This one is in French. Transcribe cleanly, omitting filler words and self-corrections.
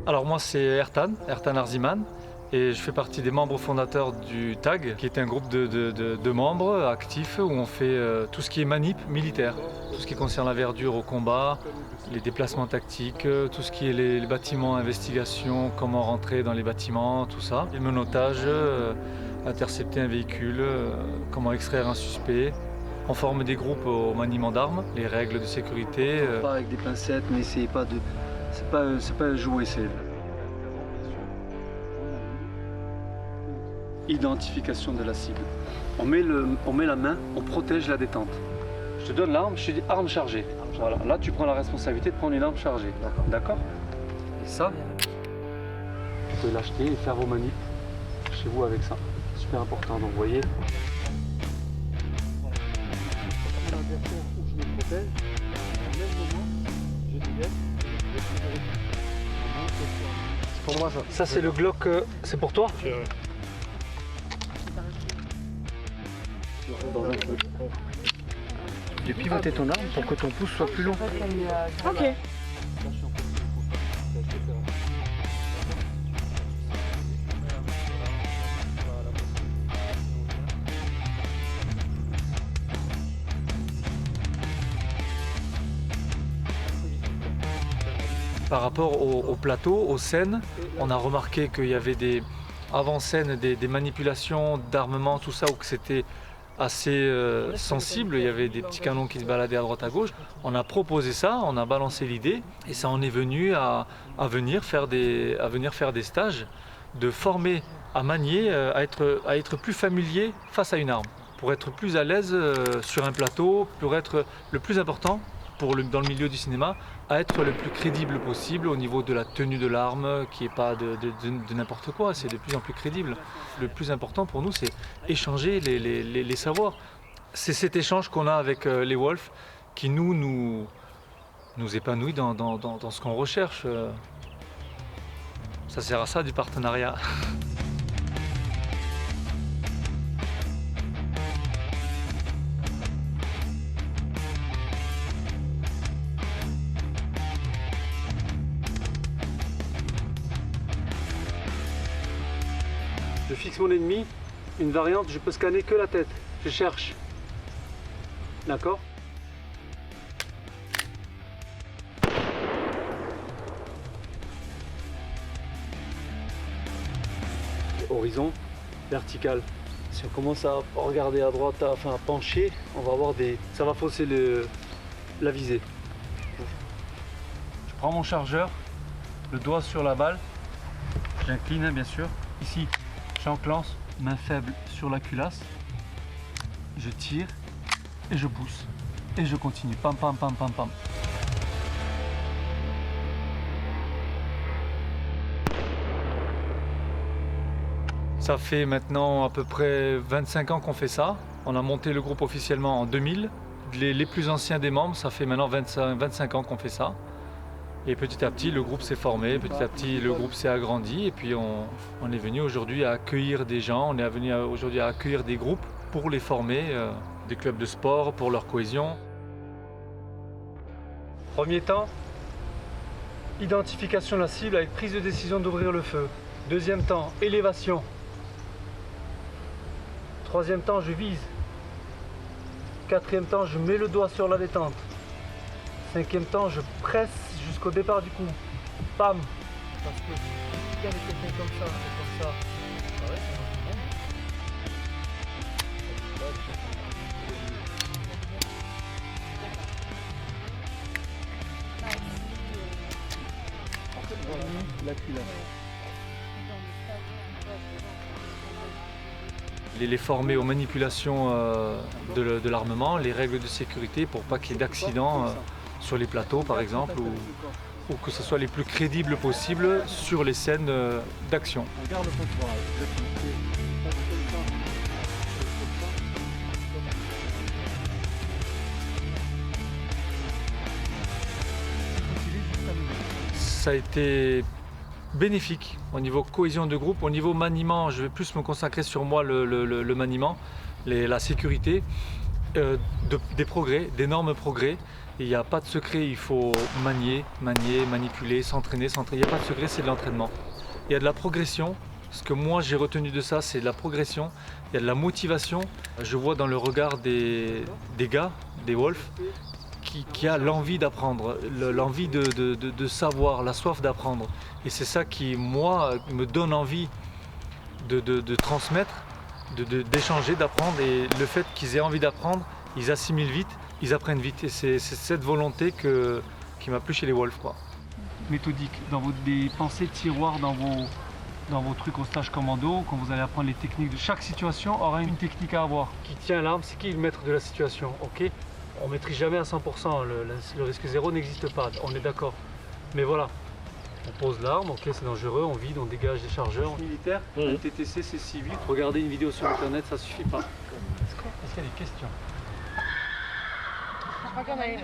Alors moi c'est Ertan Arziman, et je fais partie des membres fondateurs du TAG, qui est un groupe de membres actifs où on fait tout ce qui est manip militaire, tout ce qui concerne la verdure au combat, les déplacements tactiques, tout ce qui est les bâtiments, investigation, comment rentrer dans les bâtiments, tout ça. Le menottage, intercepter un véhicule, comment extraire un suspect. On forme des groupes au maniement d'armes, les règles de sécurité. Pas avec des pincettes, n'essayez pas de... C'est pas un jouet, c'est... Identification de la cible. On met la main, on protège la détente. Je te donne l'arme, je te dis arme chargée. Voilà, là tu prends la responsabilité de prendre une arme chargée. D'accord? Et ça, vous pouvez l'acheter et faire vos manips chez vous avec ça. Super important, donc vous voyez. L'adversaire où je me protège, au même moment, je dégaine. C'est pour moi ça. Ça c'est le Glock, c'est pour toi? Dans un feu. De pivoter ton arme pour que ton pouce soit plus long. Ok. Par rapport au plateau, aux scènes, on a remarqué qu'il y avait des avant-scènes, des manipulations d'armement, tout ça, où que c'était assez sensible, il y avait des petits canons qui se baladaient à droite à gauche. On a proposé ça, on a balancé l'idée, et ça en est venu à venir faire des stages, de former à manier, à être plus familier face à une arme, pour être plus à l'aise sur un plateau, pour être le plus important, dans le milieu du cinéma, à être le plus crédible possible au niveau de la tenue de l'arme, qui n'est pas de n'importe quoi, c'est de plus en plus crédible. Le plus important pour nous, c'est échanger les savoirs. C'est cet échange qu'on a avec les Wolf qui nous épanouit dans ce qu'on recherche. Ça sert à ça du partenariat. Je fixe mon ennemi, une variante, je peux scanner que la tête. Je cherche. D'accord? Horizon, vertical. Si on commence à regarder à droite, à pencher, on va avoir ça va fausser la visée. Je prends mon chargeur, le doigt sur la balle, j'incline bien sûr. Ici, j'enclenche, main faible sur la culasse, je tire et je pousse. Et je continue, pam pam pam pam pam. Ça fait maintenant à peu près 25 ans qu'on fait ça. On a monté le groupe officiellement en 2000. Les plus anciens des membres, ça fait maintenant 25 ans qu'on fait ça. Et petit à petit, le groupe s'est formé, petit à petit, le groupe s'est agrandi. Et puis on est venu aujourd'hui à accueillir des gens, on est venu aujourd'hui à accueillir des groupes pour les former, des clubs de sport pour leur cohésion. Premier temps, identification de la cible avec prise de décision d'ouvrir le feu. Deuxième temps, élévation. Troisième temps, je vise. Quatrième temps, je mets le doigt sur la détente. Cinquième temps, je presse jusqu'au départ du coup. Pam. Parce que si avec quelqu'un comme ça, et comme ça, ouais, la culasse. Les former aux manipulations de l'armement, les règles de sécurité pour pas qu'il y ait d'accidents sur les plateaux par exemple, ou que ce soit les plus crédibles possibles sur les scènes d'action. Regarde le contrôle. Ça a été bénéfique au niveau cohésion de groupe, au niveau maniement. Je vais plus me consacrer sur moi le maniement, la sécurité, des progrès, d'énormes progrès. Il n'y a pas de secret, il faut manier, manipuler, s'entraîner. Il n'y a pas de secret, c'est de l'entraînement. Il y a de la progression. Ce que moi j'ai retenu de ça, c'est de la progression. Il y a de la motivation. Je vois dans le regard des gars, des Wolf, qui a l'envie d'apprendre, l'envie de savoir, la soif d'apprendre. Et c'est ça qui, moi, me donne envie de transmettre, d'échanger, d'apprendre. Et le fait qu'ils aient envie d'apprendre, ils assimilent vite, ils apprennent vite. Et c'est cette volonté qui m'a plu chez les Wolf, quoi. Méthodique, des pensées tiroirs dans vos trucs au stage commando, quand vous allez apprendre les techniques de chaque situation, aura une technique à avoir. Qui tient l'arme, c'est qui le maître de la situation, ok? On ne maîtrise jamais à 100%, le risque zéro n'existe pas, on est d'accord. Mais voilà, on pose l'arme, ok, c'est dangereux, on vide, on dégage des chargeurs. Militaire, le TTC c'est civil. Regardez une vidéo sur internet, ça suffit pas. Est-ce qu'il y a des questions? Je crois qu'il y en a une.